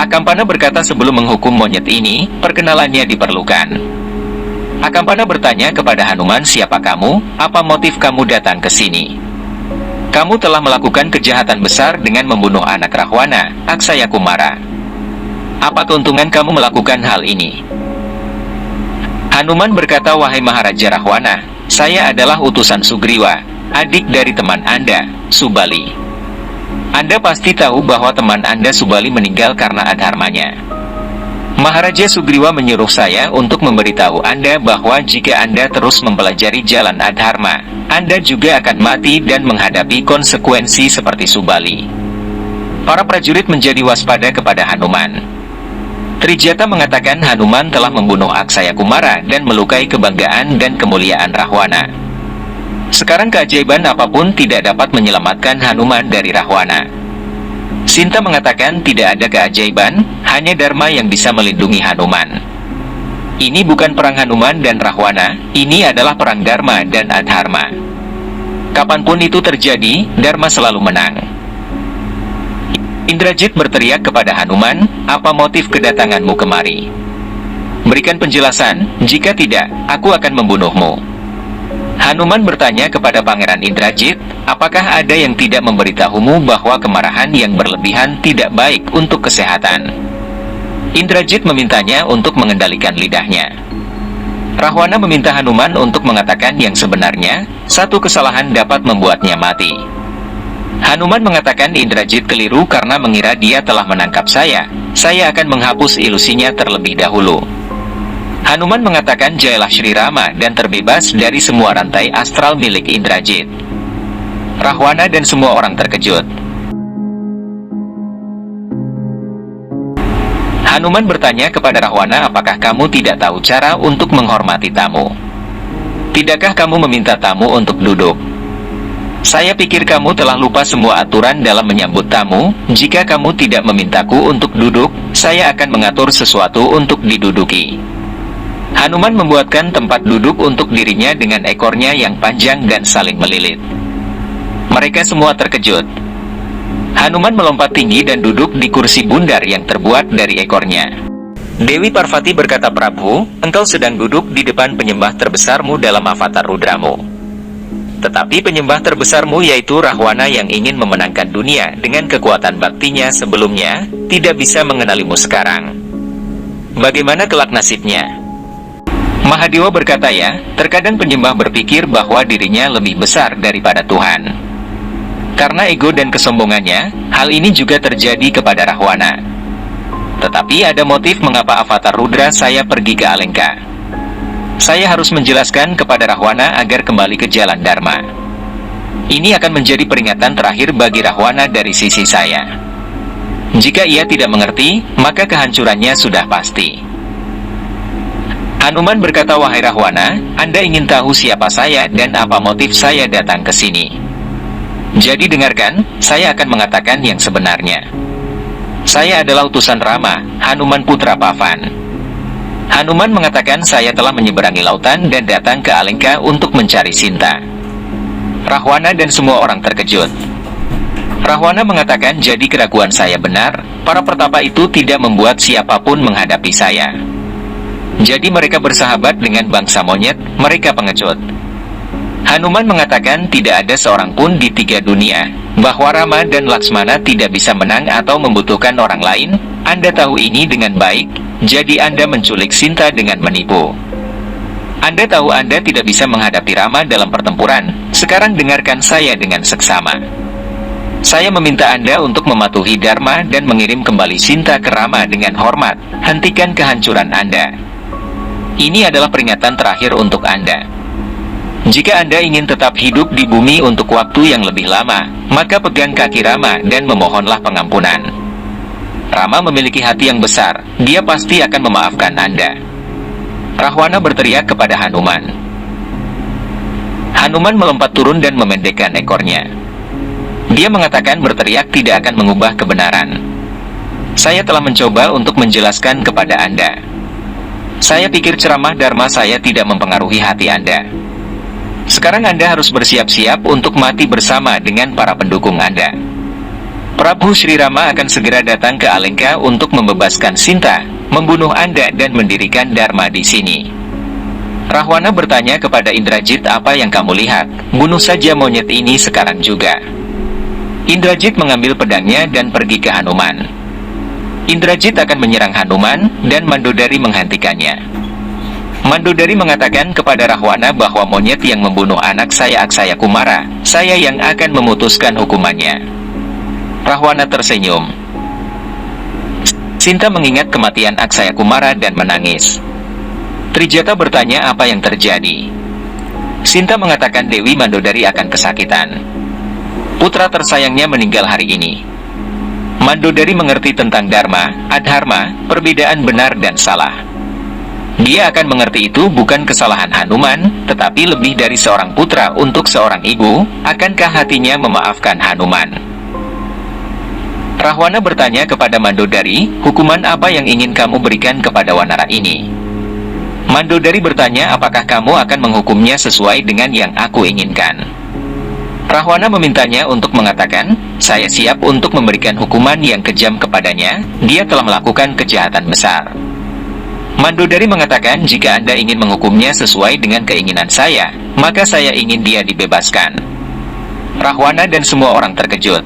Akampana berkata sebelum menghukum monyet ini, perkenalannya diperlukan. Akampana bertanya kepada Hanuman, siapa kamu, apa motif kamu datang ke sini? Kamu telah melakukan kejahatan besar dengan membunuh anak Rahwana, Aksaya Kumara. Apa keuntungan kamu melakukan hal ini? Hanuman berkata, wahai Maharaja Rahwana, saya adalah utusan Sugriwa, adik dari teman Anda, Subali. Anda pasti tahu bahwa teman Anda Subali meninggal karena adharmanya. Maharaja Sugriwa menyuruh saya untuk memberitahu Anda bahwa jika Anda terus mempelajari jalan adharma, Anda juga akan mati dan menghadapi konsekuensi seperti Subali. Para prajurit menjadi waspada kepada Hanuman. Trijata mengatakan Hanuman telah membunuh Aksaya Kumara dan melukai kebanggaan dan kemuliaan Rahwana. Sekarang keajaiban apapun tidak dapat menyelamatkan Hanuman dari Rahwana. Sinta mengatakan tidak ada keajaiban, hanya Dharma yang bisa melindungi Hanuman. Ini bukan perang Hanuman dan Rahwana, ini adalah perang Dharma dan Adharma. Kapanpun itu terjadi, Dharma selalu menang. Indrajit berteriak kepada Hanuman, apa motif kedatanganmu kemari? Berikan penjelasan, jika tidak, aku akan membunuhmu. Hanuman bertanya kepada Pangeran Indrajit, apakah ada yang tidak memberitahumu bahwa kemarahan yang berlebihan tidak baik untuk kesehatan? Indrajit memintanya untuk mengendalikan lidahnya. Rahwana meminta Hanuman untuk mengatakan yang sebenarnya, satu kesalahan dapat membuatnya mati. Hanuman mengatakan Indrajit keliru karena mengira dia telah menangkap saya akan menghapus ilusinya terlebih dahulu. Hanuman mengatakan Jayalah Sri Rama dan terbebas dari semua rantai astral milik Indrajit. Rahwana dan semua orang terkejut. Hanuman bertanya kepada Rahwana, apakah kamu tidak tahu cara untuk menghormati tamu? Tidakkah kamu meminta tamu untuk duduk? Saya pikir kamu telah lupa semua aturan dalam menyambut tamu. Jika kamu tidak memintaku untuk duduk, saya akan mengatur sesuatu untuk diduduki. Hanuman membuatkan tempat duduk untuk dirinya dengan ekornya yang panjang dan saling melilit. Mereka semua terkejut. Hanuman melompat tinggi dan duduk di kursi bundar yang terbuat dari ekornya. Dewi Parvati berkata, Prabu, engkau sedang duduk di depan penyembah terbesarmu dalam avatar rudramu. Tetapi penyembah terbesarmu yaitu Rahwana yang ingin memenangkan dunia dengan kekuatan baktinya sebelumnya, tidak bisa mengenalimu sekarang. Bagaimana kelak nasibnya? Mahadewa berkata, ya, terkadang penyembah berpikir bahwa dirinya lebih besar daripada Tuhan. Karena ego dan kesombongannya, hal ini juga terjadi kepada Rahwana. Tetapi ada motif mengapa avatar Rudra saya pergi ke Alengka. Saya harus menjelaskan kepada Rahwana agar kembali ke jalan Dharma. Ini akan menjadi peringatan terakhir bagi Rahwana dari sisi saya. Jika ia tidak mengerti, maka kehancurannya sudah pasti. Hanuman berkata, wahai Rahwana, Anda ingin tahu siapa saya dan apa motif saya datang ke sini. Jadi dengarkan, saya akan mengatakan yang sebenarnya. Saya adalah utusan Rama, Hanuman putra Pavan. Hanuman mengatakan saya telah menyeberangi lautan dan datang ke Alengka untuk mencari Sinta. Rahwana dan semua orang terkejut. Rahwana mengatakan jadi keraguan saya benar, para pertapa itu tidak membuat siapapun menghadapi saya. Jadi mereka bersahabat dengan bangsa monyet, mereka pengecut. Hanuman mengatakan tidak ada seorang pun di tiga dunia, bahwa Rama dan Laksmana tidak bisa menang atau membutuhkan orang lain. Anda tahu ini dengan baik, jadi Anda menculik Sinta dengan menipu. Anda tahu Anda tidak bisa menghadapi Rama dalam pertempuran. Sekarang dengarkan saya dengan seksama. Saya meminta Anda untuk mematuhi Dharma dan mengirim kembali Sinta ke Rama dengan hormat. Hentikan kehancuran Anda. Ini adalah peringatan terakhir untuk Anda. Jika Anda ingin tetap hidup di bumi untuk waktu yang lebih lama, maka pegang kaki Rama dan memohonlah pengampunan. Rama memiliki hati yang besar, dia pasti akan memaafkan Anda. Rahwana berteriak kepada Hanuman. Hanuman melompat turun dan memendekkan ekornya. Dia mengatakan berteriak tidak akan mengubah kebenaran. Saya telah mencoba untuk menjelaskan kepada Anda. Saya pikir ceramah Dharma saya tidak mempengaruhi hati Anda. Sekarang Anda harus bersiap-siap untuk mati bersama dengan para pendukung Anda. Prabu Sri Rama akan segera datang ke Alengka untuk membebaskan Sinta, membunuh Anda dan mendirikan Dharma di sini. Rahwana bertanya kepada Indrajit, apa yang kamu lihat? Bunuh saja monyet ini sekarang juga. Indrajit mengambil pedangnya dan pergi ke Hanuman. Indrajit akan menyerang Hanuman, dan Mandodari menghentikannya. Mandodari mengatakan kepada Rahwana bahwa monyet yang membunuh anak saya Aksaya Kumara, saya yang akan memutuskan hukumannya. Rahwana tersenyum. Sinta mengingat kematian Aksaya Kumara dan menangis. Trijata bertanya apa yang terjadi. Sinta mengatakan Dewi Mandodari akan kesakitan. Putra tersayangnya meninggal hari ini. Mandodari mengerti tentang Dharma, Adharma, perbedaan benar dan salah. Dia akan mengerti itu bukan kesalahan Hanuman, tetapi lebih dari seorang putra untuk seorang ibu. Akankah hatinya memaafkan Hanuman? Rahwana bertanya kepada Mandodari, hukuman apa yang ingin kamu berikan kepada wanara ini? Mandodari bertanya apakah kamu akan menghukumnya sesuai dengan yang aku inginkan. Rahwana memintanya untuk mengatakan, saya siap untuk memberikan hukuman yang kejam kepadanya, dia telah melakukan kejahatan besar. Mandodari mengatakan jika Anda ingin menghukumnya sesuai dengan keinginan saya, maka saya ingin dia dibebaskan. Rahwana dan semua orang terkejut.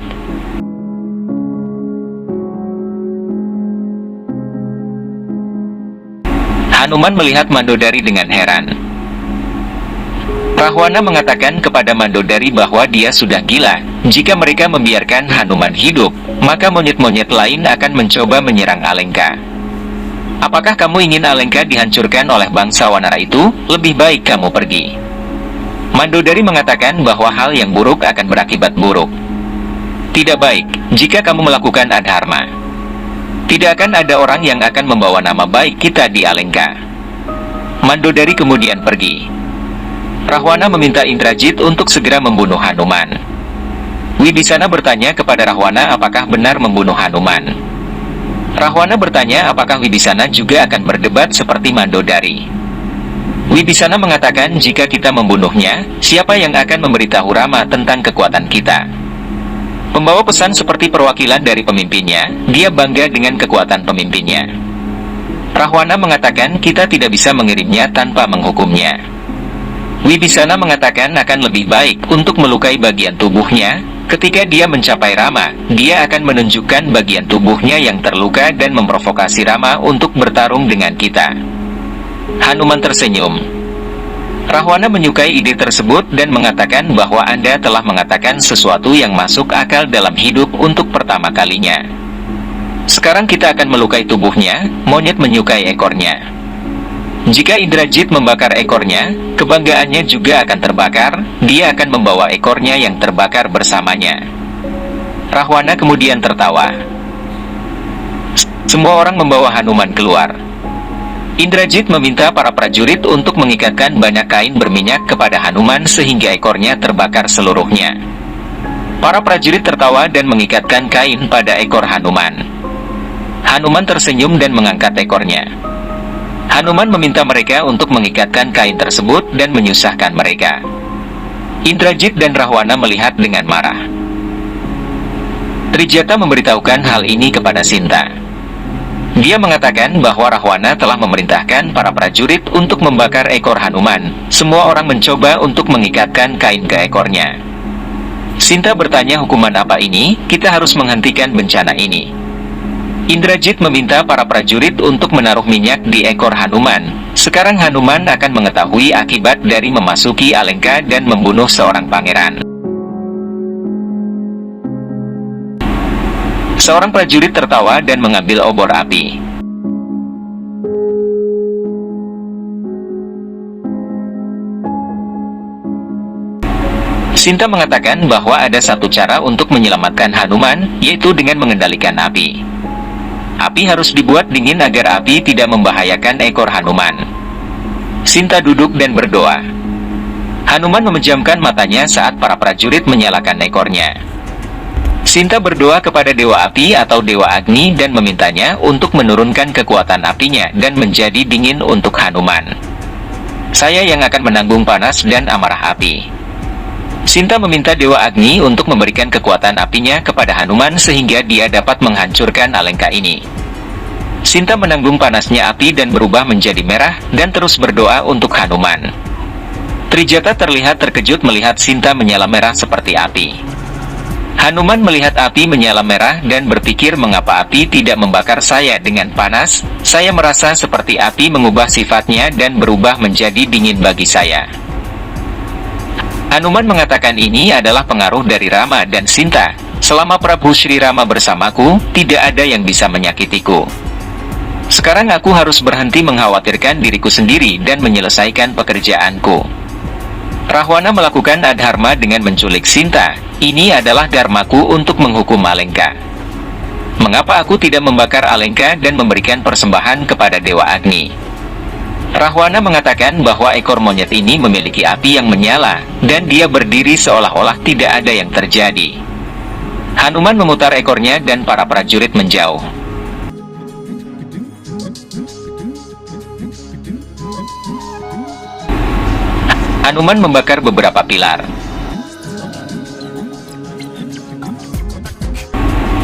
Hanuman melihat Mandodari dengan heran. Rahwana mengatakan kepada Mandodari bahwa dia sudah gila. Jika mereka membiarkan Hanuman hidup, maka monyet-monyet lain akan mencoba menyerang Alengka. Apakah kamu ingin Alengka dihancurkan oleh bangsa wanara itu? Lebih baik kamu pergi. Mandodari mengatakan bahwa hal yang buruk akan berakibat buruk. Tidak baik jika kamu melakukan adharma. Tidak akan ada orang yang akan membawa nama baik kita di Alengka. Mandodari kemudian pergi. Rahwana meminta Indrajit untuk segera membunuh Hanuman. Wibisana bertanya kepada Rahwana apakah benar membunuh Hanuman. Rahwana bertanya apakah Wibisana juga akan berdebat seperti Mandodari. Wibisana mengatakan jika kita membunuhnya, siapa yang akan memberitahu Rama tentang kekuatan kita? Pembawa pesan seperti perwakilan dari pemimpinnya, dia bangga dengan kekuatan pemimpinnya. Rahwana mengatakan kita tidak bisa mengirimnya tanpa menghukumnya. Wibisana mengatakan akan lebih baik untuk melukai bagian tubuhnya. Ketika dia mencapai Rama, dia akan menunjukkan bagian tubuhnya yang terluka dan memprovokasi Rama untuk bertarung dengan kita. Hanuman tersenyum. Rahwana menyukai ide tersebut dan mengatakan bahwa Anda telah mengatakan sesuatu yang masuk akal dalam hidup untuk pertama kalinya. Sekarang kita akan melukai tubuhnya, monyet menyukai ekornya. Jika Indrajit membakar ekornya, kebanggaannya juga akan terbakar, dia akan membawa ekornya yang terbakar bersamanya. Rahwana kemudian tertawa. Semua orang membawa Hanuman keluar. Indrajit meminta para prajurit untuk mengikatkan banyak kain berminyak kepada Hanuman sehingga ekornya terbakar seluruhnya. Para prajurit tertawa dan mengikatkan kain pada ekor Hanuman. Hanuman tersenyum dan mengangkat ekornya. Hanuman meminta mereka untuk mengikatkan kain tersebut dan menyusahkan mereka. Indrajit dan Rahwana melihat dengan marah. Trijata memberitahukan hal ini kepada Sinta. Dia mengatakan bahwa Rahwana telah memerintahkan para prajurit untuk membakar ekor Hanuman. Semua orang mencoba untuk mengikatkan kain ke ekornya. Sinta bertanya hukuman apa ini, kita harus menghentikan bencana ini. Indrajit meminta para prajurit untuk menaruh minyak di ekor Hanuman. Sekarang Hanuman akan mengetahui akibat dari memasuki Alengka dan membunuh seorang pangeran. Seorang prajurit tertawa dan mengambil obor api. Sinta mengatakan bahwa ada satu cara untuk menyelamatkan Hanuman, yaitu dengan mengendalikan api. Api harus dibuat dingin agar api tidak membahayakan ekor Hanuman. Sinta duduk dan berdoa. Hanuman memejamkan matanya saat para prajurit menyalakan ekornya. Sinta berdoa kepada Dewa Api atau Dewa Agni dan memintanya untuk menurunkan kekuatan apinya dan menjadi dingin untuk Hanuman. Saya yang akan menanggung panas dan amarah api. Sinta meminta Dewa Agni untuk memberikan kekuatan apinya kepada Hanuman sehingga dia dapat menghancurkan Alengka ini. Sinta menanggung panasnya api dan berubah menjadi merah dan terus berdoa untuk Hanuman. Trijata terlihat terkejut melihat Sinta menyala merah seperti api. Hanuman melihat api menyala merah dan berpikir, mengapa api tidak membakar saya dengan panas? Saya merasa seperti api mengubah sifatnya dan berubah menjadi dingin bagi saya. Hanuman mengatakan ini adalah pengaruh dari Rama dan Sinta. Selama Prabu Sri Rama bersamaku, tidak ada yang bisa menyakitiku. Sekarang aku harus berhenti mengkhawatirkan diriku sendiri dan menyelesaikan pekerjaanku. Rahwana melakukan adharma dengan menculik Sinta. Ini adalah dharmaku untuk menghukum Alengka. Mengapa aku tidak membakar Alengka dan memberikan persembahan kepada Dewa Agni? Rahwana mengatakan bahwa ekor monyet ini memiliki api yang menyala, dan dia berdiri seolah-olah tidak ada yang terjadi. Hanuman memutar ekornya dan para prajurit menjauh. Hanuman membakar beberapa pilar.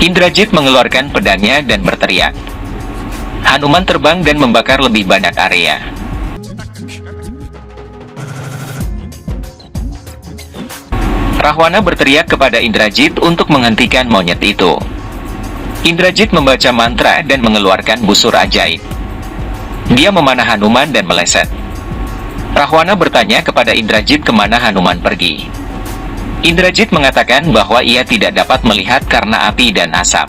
Indrajit mengeluarkan pedangnya dan berteriak. Hanuman terbang dan membakar lebih banyak area. Rahwana berteriak kepada Indrajit untuk menghentikan monyet itu. Indrajit membaca mantra dan mengeluarkan busur ajaib. Dia memanah Hanuman dan meleset. Rahwana bertanya kepada Indrajit kemana Hanuman pergi. Indrajit mengatakan bahwa ia tidak dapat melihat karena api dan asap.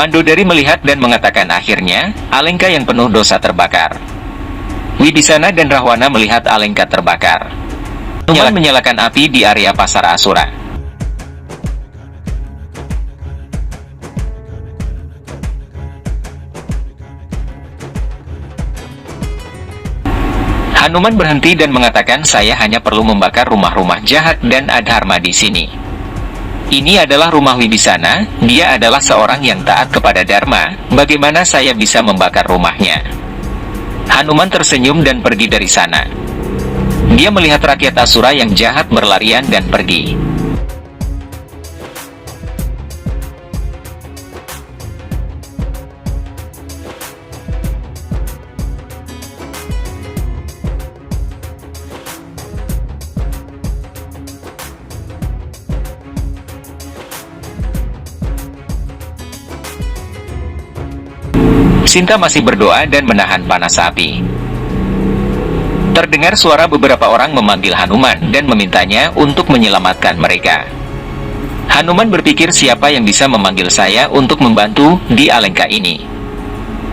Mandodari melihat dan mengatakan akhirnya, Alengka yang penuh dosa terbakar. Wibisana dan Rahwana melihat Alengka terbakar. Hanuman menyalakan api di area pasar Asura. Hanuman berhenti dan mengatakan, saya hanya perlu membakar rumah-rumah jahat dan adharma di sini. Ini adalah rumah Wibisana, dia adalah seorang yang taat kepada Dharma, bagaimana saya bisa membakar rumahnya? Hanuman tersenyum dan pergi dari sana. Dia melihat rakyat Asura yang jahat berlarian dan pergi. Sinta masih berdoa dan menahan panas api. Terdengar suara beberapa orang memanggil Hanuman dan memintanya untuk menyelamatkan mereka. Hanuman berpikir, siapa yang bisa memanggil saya untuk membantu di Alengka ini?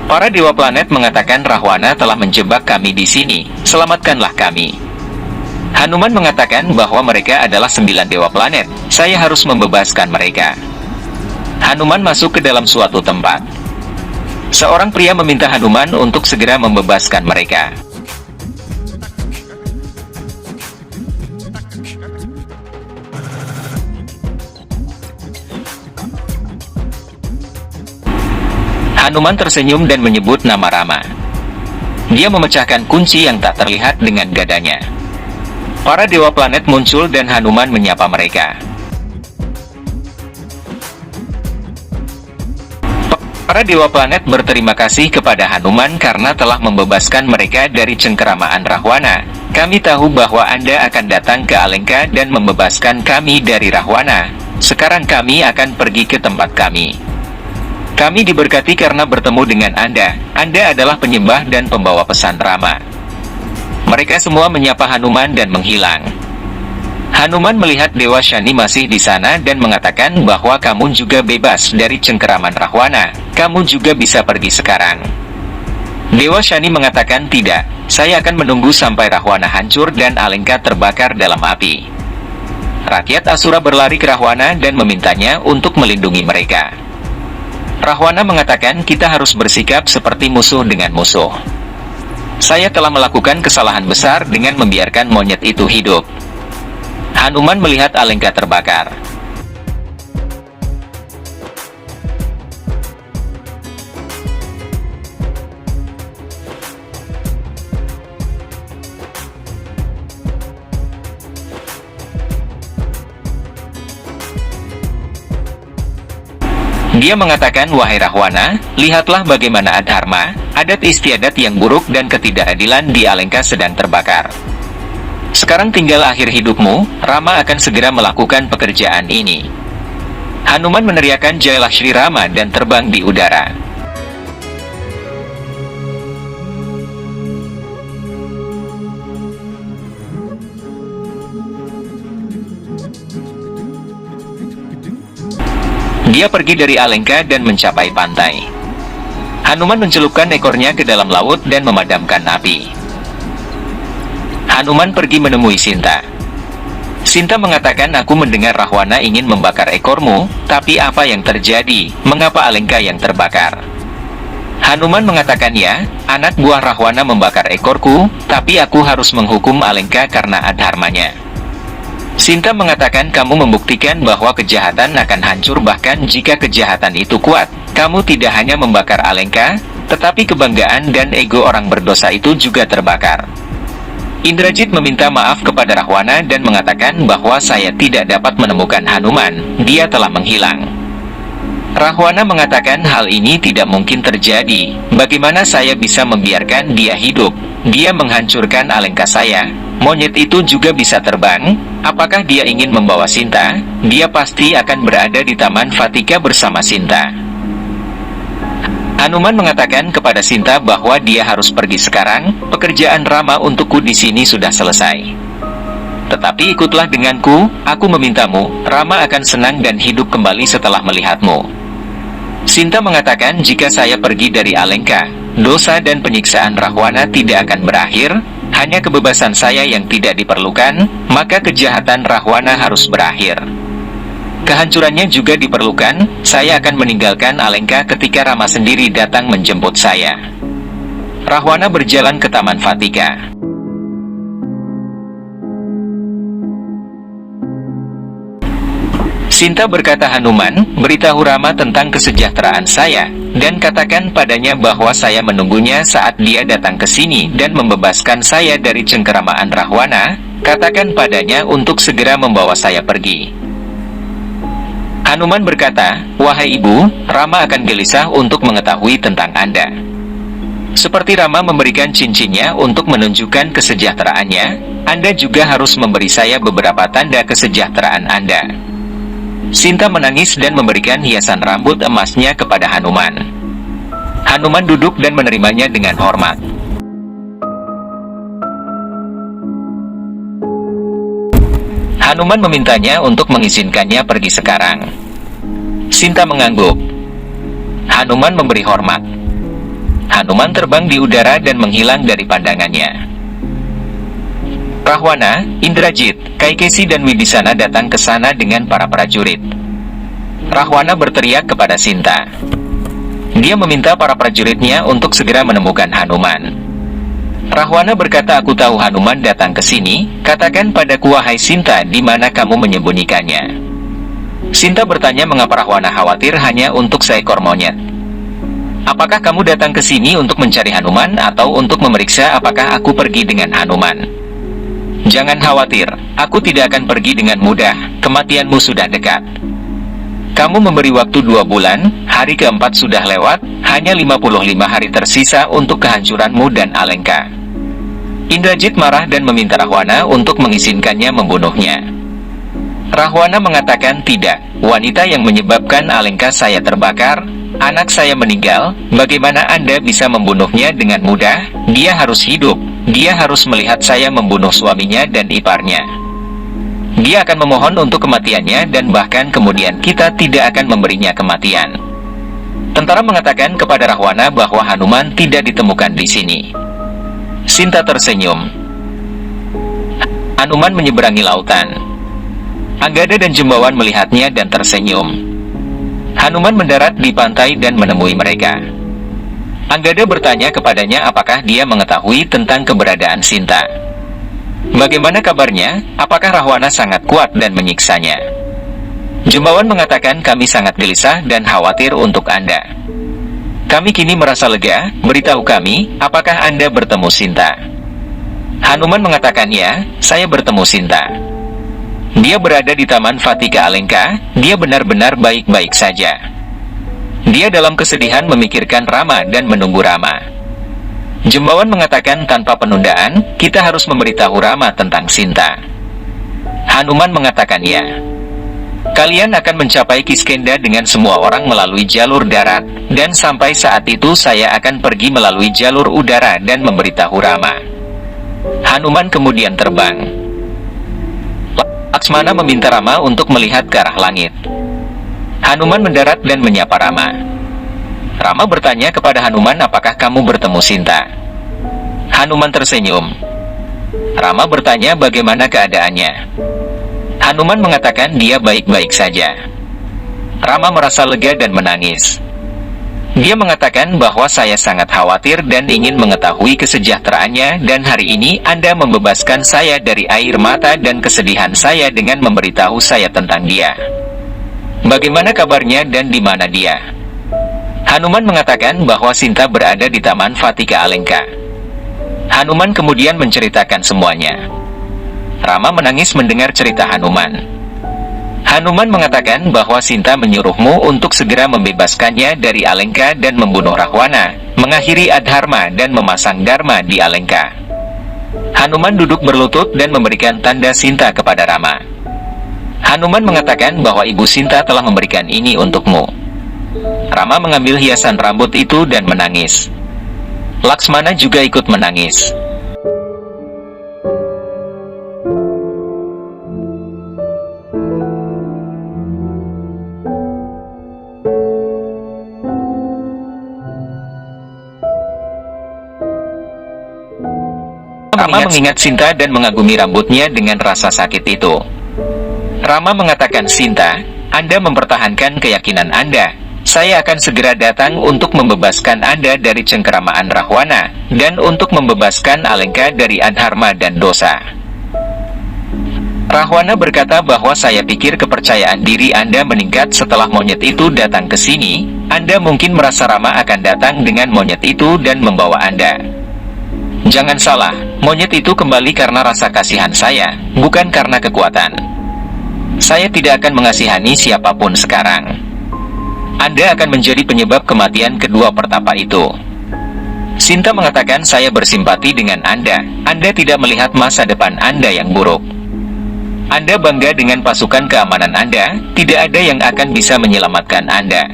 Para dewa planet mengatakan Rahwana telah menjebak kami di sini, selamatkanlah kami. Hanuman mengatakan bahwa mereka adalah 9 dewa planet, saya harus membebaskan mereka. Hanuman masuk ke dalam suatu tempat. Seorang pria meminta Hanuman untuk segera membebaskan mereka. Hanuman tersenyum dan menyebut nama Rama. Dia memecahkan kunci yang tak terlihat dengan gadanya. Para dewa planet muncul dan Hanuman menyapa mereka. Para dewa planet berterima kasih kepada Hanuman karena telah membebaskan mereka dari cengkeramaan Rahwana. Kami tahu bahwa Anda akan datang ke Alengka dan membebaskan kami dari Rahwana. Sekarang kami akan pergi ke tempat kami. Kami diberkati karena bertemu dengan Anda. Anda adalah penyembah dan pembawa pesan Rama. Mereka semua menyapa Hanuman dan menghilang. Hanuman melihat Dewa Shani masih di sana dan mengatakan bahwa kamu juga bebas dari cengkeraman Rahwana. Kamu juga bisa pergi sekarang. Dewa Shani mengatakan tidak, saya akan menunggu sampai Rahwana hancur dan Alengka terbakar dalam api. Rakyat Asura berlari ke Rahwana dan memintanya untuk melindungi mereka. Rahwana mengatakan kita harus bersikap seperti musuh dengan musuh. Saya telah melakukan kesalahan besar dengan membiarkan monyet itu hidup. Hanuman melihat Alengka terbakar. Dia mengatakan, "Wahai Rahwana, lihatlah bagaimana adharma, adat istiadat yang buruk dan ketidakadilan di Alengka sedang terbakar. Sekarang tinggal akhir hidupmu, Rama akan segera melakukan pekerjaan ini." Hanuman meneriakkan Jai Lakshmi Rama dan terbang di udara. Dia pergi dari Alengka dan mencapai pantai. Hanuman mencelupkan ekornya ke dalam laut dan memadamkan api. Hanuman pergi menemui Sinta. Sinta mengatakan, "Aku mendengar Rahwana ingin membakar ekormu, tapi apa yang terjadi? Mengapa Alengka yang terbakar?" Hanuman mengatakan, "Ya, anak buah Rahwana membakar ekorku, tapi aku harus menghukum Alengka karena adharmanya." Sinta mengatakan, "Kamu membuktikan bahwa kejahatan akan hancur bahkan jika kejahatan itu kuat. Kamu tidak hanya membakar Alengka, tetapi kebanggaan dan ego orang berdosa itu juga terbakar." Indrajit meminta maaf kepada Rahwana dan mengatakan bahwa saya tidak dapat menemukan Hanuman, dia telah menghilang. Rahwana mengatakan hal ini tidak mungkin terjadi, bagaimana saya bisa membiarkan dia hidup? Dia menghancurkan Alengka saya. Monyet itu juga bisa terbang. Apakah dia ingin membawa Sinta? Dia pasti akan berada di Taman Vatika bersama Sinta. Hanuman mengatakan kepada Sinta bahwa dia harus pergi sekarang. Pekerjaan Rama untukku di sini sudah selesai. Tetapi ikutlah denganku, aku memintamu, Rama akan senang dan hidup kembali setelah melihatmu. Sinta mengatakan, jika saya pergi dari Alengka, dosa dan penyiksaan Rahwana tidak akan berakhir, hanya kebebasan saya yang tidak diperlukan, maka kejahatan Rahwana harus berakhir. Kehancurannya juga diperlukan, saya akan meninggalkan Alengka ketika Rama sendiri datang menjemput saya. Rahwana berjalan ke Taman Vatika. Sinta berkata, Hanuman, beritahu Rama tentang kesejahteraan saya, dan katakan padanya bahwa saya menunggunya saat dia datang ke sini dan membebaskan saya dari cengkeramaan Rahwana. Katakan padanya untuk segera membawa saya pergi. Hanuman berkata, wahai ibu, Rama akan gelisah untuk mengetahui tentang Anda. Seperti Rama memberikan cincinnya untuk menunjukkan kesejahteraannya, Anda juga harus memberi saya beberapa tanda kesejahteraan Anda. Sinta menangis dan memberikan hiasan rambut emasnya kepada Hanuman. Hanuman duduk dan menerimanya dengan hormat. Hanuman memintanya untuk mengizinkannya pergi sekarang. Sinta mengangguk. Hanuman memberi hormat. Hanuman terbang di udara dan menghilang dari pandangannya. Rahwana, Indrajit, Kaikesi dan Wibisana datang ke sana dengan para prajurit. Rahwana berteriak kepada Sinta. Dia meminta para prajuritnya untuk segera menemukan Hanuman. Rahwana berkata, aku tahu Hanuman datang ke sini, katakan padaku wahai Sinta, di mana kamu menyembunyikannya. Sinta bertanya mengapa Rahwana khawatir hanya untuk seekor monyet. Apakah kamu datang ke sini untuk mencari Hanuman atau untuk memeriksa apakah aku pergi dengan Hanuman? Jangan khawatir, aku tidak akan pergi dengan mudah, kematianmu sudah dekat. Kamu memberi waktu 2 bulan, hari keempat sudah lewat, hanya 55 hari tersisa untuk kehancuranmu dan Alengka. Indrajit marah dan meminta Rahwana untuk mengizinkannya membunuhnya. Rahwana mengatakan tidak, wanita yang menyebabkan Alengka saya terbakar, anak saya meninggal, bagaimana Anda bisa membunuhnya dengan mudah? Dia harus hidup, dia harus melihat saya membunuh suaminya dan iparnya. Dia akan memohon untuk kematiannya dan bahkan kemudian kita tidak akan memberinya kematian. Tentara mengatakan kepada Rahwana bahwa Hanuman tidak ditemukan di sini. Sinta tersenyum. Hanuman menyeberangi lautan. Anggada dan Jembawan melihatnya dan tersenyum. Hanuman mendarat di pantai dan menemui mereka. Anggada bertanya kepadanya apakah dia mengetahui tentang keberadaan Sinta. Bagaimana kabarnya? Apakah Rahwana sangat kuat dan menyiksanya? Jembawan mengatakan kami sangat gelisah dan khawatir untuk Anda. Kami kini merasa lega, beritahu kami, apakah Anda bertemu Sinta? Hanuman mengatakan ya, saya bertemu Sinta. Dia berada di Taman Vatika Alengka, dia benar-benar baik-baik saja. Dia dalam kesedihan memikirkan Rama dan menunggu Rama. Jembawan mengatakan tanpa penundaan, kita harus memberitahu Rama tentang Sinta. Hanuman mengatakan ya. Kalian akan mencapai Kiskenda dengan semua orang melalui jalur darat, dan sampai saat itu saya akan pergi melalui jalur udara dan memberitahu Rama. Hanuman kemudian terbang. Laksmana meminta Rama untuk melihat ke arah langit. Hanuman mendarat dan menyapa Rama. Rama bertanya kepada Hanuman apakah kamu bertemu Sinta. Hanuman tersenyum. Rama bertanya bagaimana keadaannya. Hanuman mengatakan dia baik-baik saja. Rama merasa lega dan menangis. Dia mengatakan bahwa saya sangat khawatir dan ingin mengetahui kesejahteraannya dan hari ini Anda membebaskan saya dari air mata dan kesedihan saya dengan memberitahu saya tentang dia. Bagaimana kabarnya dan di mana dia? Hanuman mengatakan bahwa Sinta berada di Taman Vatika Alengka. Hanuman kemudian menceritakan semuanya. Rama menangis mendengar cerita Hanuman. Hanuman mengatakan bahwa Sinta menyuruhmu untuk segera membebaskannya dari Alengka dan membunuh Rahwana, mengakhiri Adharma dan memasang Dharma di Alengka. Hanuman duduk berlutut dan memberikan tanda Sinta kepada Rama. Hanuman mengatakan bahwa ibu Sinta telah memberikan ini untukmu. Rama mengambil hiasan rambut itu dan menangis. Laksmana juga ikut menangis. Rama mengingat Sinta dan mengagumi rambutnya dengan rasa sakit itu. Rama mengatakan, Sinta, Anda mempertahankan keyakinan Anda. Saya akan segera datang untuk membebaskan Anda dari cengkeramaan Rahwana, dan untuk membebaskan Alengka dari adharma dan dosa. Rahwana berkata bahwa saya pikir kepercayaan diri Anda meningkat setelah monyet itu datang ke sini. Anda mungkin merasa Rama akan datang dengan monyet itu dan membawa Anda. Jangan salah, monyet itu kembali karena rasa kasihan saya, bukan karena kekuatan. Saya tidak akan mengasihani siapapun sekarang. Anda akan menjadi penyebab kematian kedua pertapa itu. Sinta mengatakan saya bersimpati dengan Anda. Anda tidak melihat masa depan Anda yang buruk. Anda bangga dengan pasukan keamanan Anda, tidak ada yang akan bisa menyelamatkan Anda.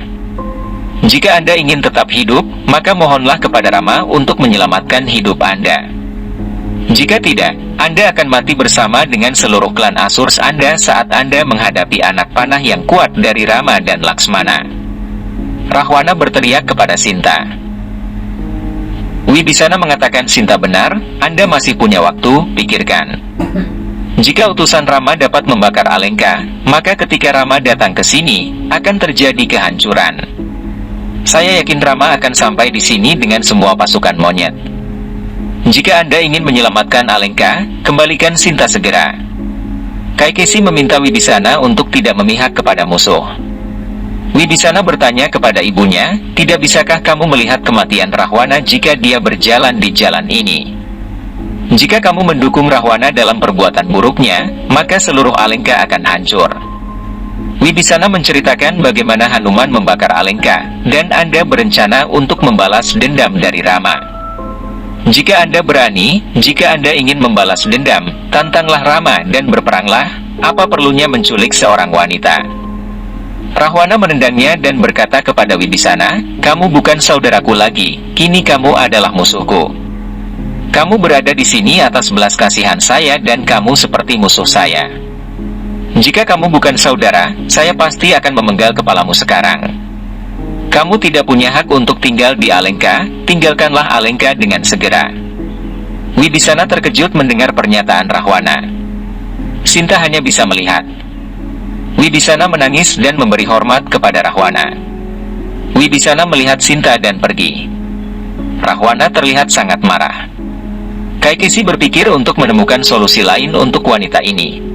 Jika Anda ingin tetap hidup, maka mohonlah kepada Rama untuk menyelamatkan hidup Anda. Jika tidak, Anda akan mati bersama dengan seluruh klan Asurs Anda saat Anda menghadapi anak panah yang kuat dari Rama dan Laksmana. Rahwana berteriak kepada Sinta. Wibisana mengatakan Sinta benar, Anda masih punya waktu, pikirkan. Jika utusan Rama dapat membakar Alengka, maka ketika Rama datang ke sini, akan terjadi kehancuran. Saya yakin Rama akan sampai di sini dengan semua pasukan monyet. Jika Anda ingin menyelamatkan Alengka, kembalikan Sinta segera. Kaikesi meminta Wibisana untuk tidak memihak kepada musuh. Wibisana bertanya kepada ibunya, tidak bisakah kamu melihat kematian Rahwana jika dia berjalan di jalan ini? Jika kamu mendukung Rahwana dalam perbuatan buruknya, maka seluruh Alengka akan hancur. Wibisana menceritakan bagaimana Hanuman membakar Alengka, dan Anda berencana untuk membalas dendam dari Rama. Jika Anda berani, jika Anda ingin membalas dendam, tantanglah Rama dan berperanglah, apa perlunya menculik seorang wanita. Rahwana menendangnya dan berkata kepada Wibisana, kamu bukan saudaraku lagi, kini kamu adalah musuhku. Kamu berada di sini atas belas kasihan saya dan kamu seperti musuh saya. Jika kamu bukan saudara, saya pasti akan memenggal kepalamu sekarang. Kamu tidak punya hak untuk tinggal di Alengka, tinggalkanlah Alengka dengan segera. Wibisana terkejut mendengar pernyataan Rahwana. Sinta hanya bisa melihat. Wibisana menangis dan memberi hormat kepada Rahwana. Wibisana melihat Sinta dan pergi. Rahwana terlihat sangat marah. Kaikishi berpikir untuk menemukan solusi lain untuk wanita ini.